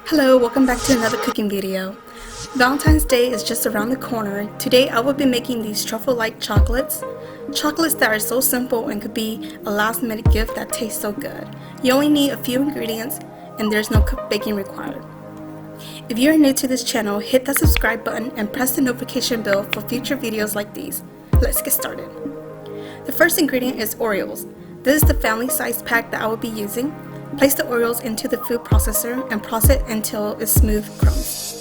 Hello, welcome back to another cooking video. Valentine's Day is just around the corner. Today I will be making these truffle-like chocolates. Chocolates that are so simple and could be a last-minute gift that tastes so good. You only need a few ingredients and there's no baking required. If you are new to this channel, hit that subscribe button and press the notification bell for future videos like these. Let's get started. The first ingredient is Oreos. This is the family size pack that I will be using. Place the Oreos into the food processor and process it until it's smooth crumbs.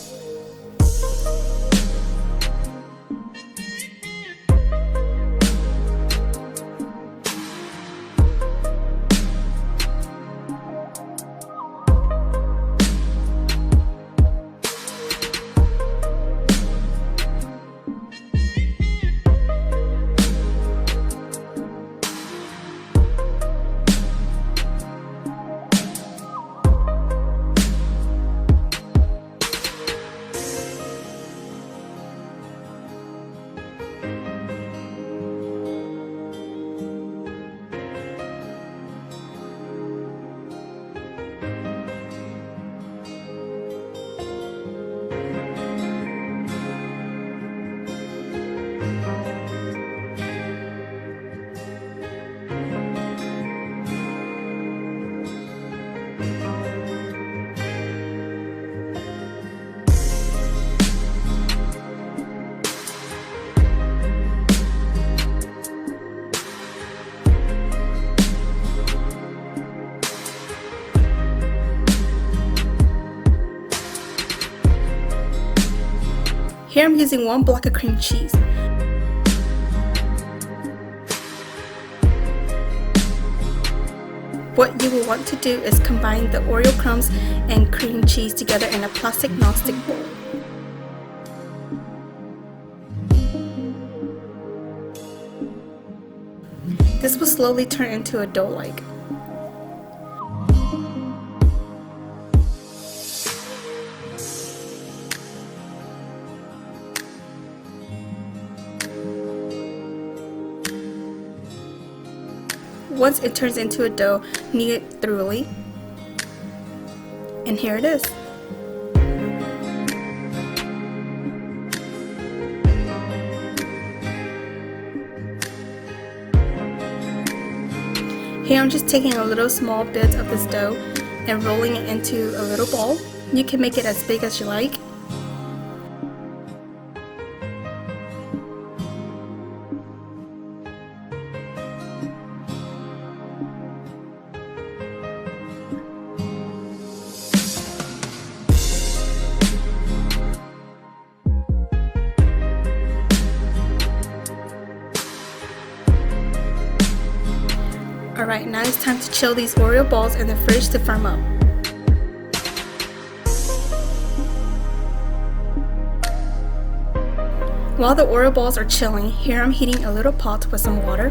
Here I'm using 1 block of cream cheese. What you will want to do is combine the Oreo crumbs and cream cheese together in a plastic non-stick bowl. This will slowly turn into a dough-like. Once it turns into a dough, knead it thoroughly. And here it is. Here I'm just taking a little small bit of this dough and rolling it into a little ball. You can make it as big as you like. Alright, now it's time to chill these Oreo balls in the fridge to firm up. While the Oreo balls are chilling, here I'm heating a little pot with some water.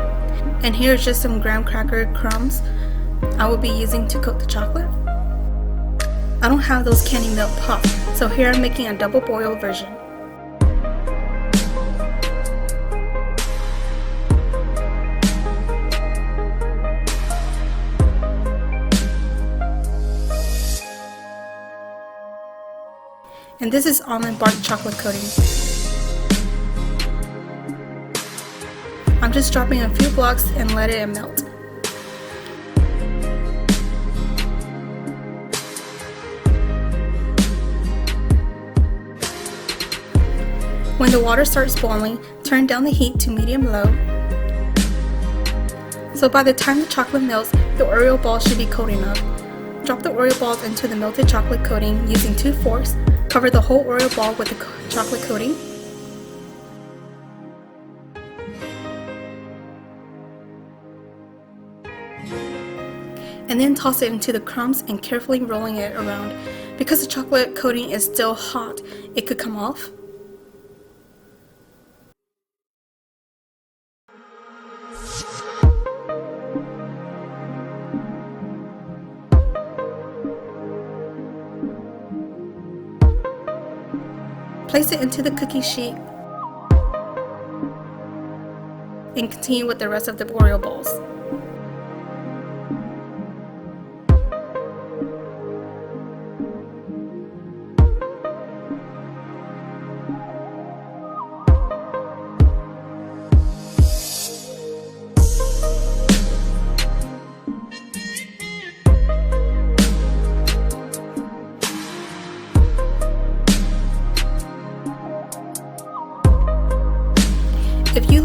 And here's just some graham cracker crumbs I will be using to coat the chocolate. I don't have those candy milk puffs, so here I'm making a double boil version. And this is almond bark chocolate coating. I'm just dropping a few blocks and let it melt. When the water starts boiling, turn down the heat to medium-low. So by the time the chocolate melts, the Oreo ball should be coated up. Drop the Oreo balls into the melted chocolate coating using 2 forks. Cover the whole Oreo ball with the chocolate coating. And then toss it into the crumbs and carefully rolling it around. Because the chocolate coating is still hot, it could come off. Place it into the cookie sheet and continue with the rest of the Oreo balls.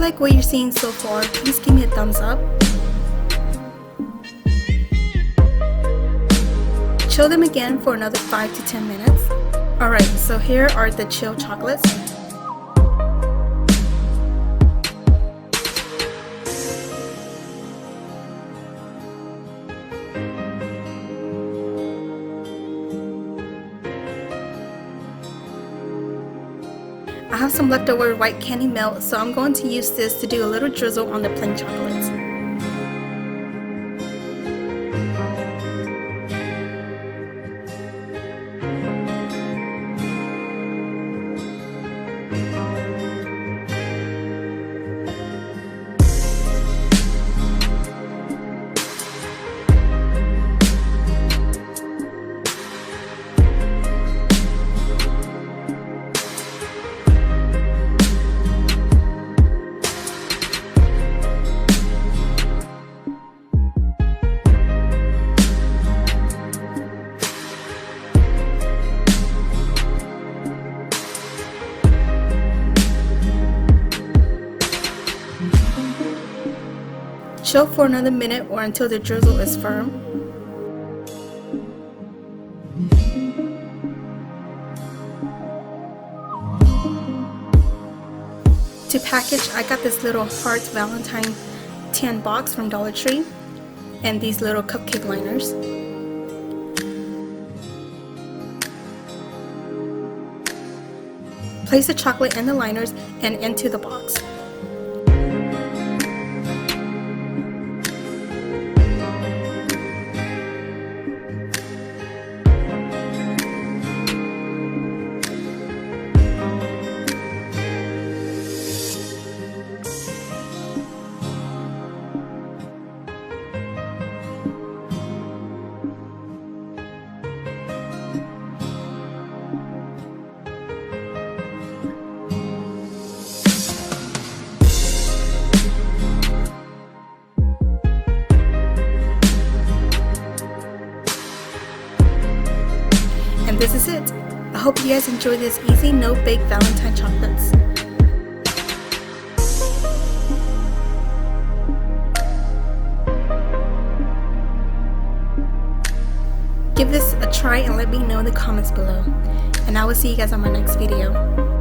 like what you're seeing so far, please give me a thumbs up. Chill them again for another 5 to 10 minutes. Alright, so here are the chilled chocolates. I have some leftover white candy melt, so I'm going to use this to do a little drizzle on the plain chocolates. Chill for another minute or until the drizzle is firm. To package, I got this little heart Valentine tin box from Dollar Tree and these little cupcake liners. Place the chocolate in the liners and into the box. And this is it. I hope you guys enjoy this easy, no-bake Valentine chocolates. Give this a try and let me know in the comments below. And I will see you guys on my next video.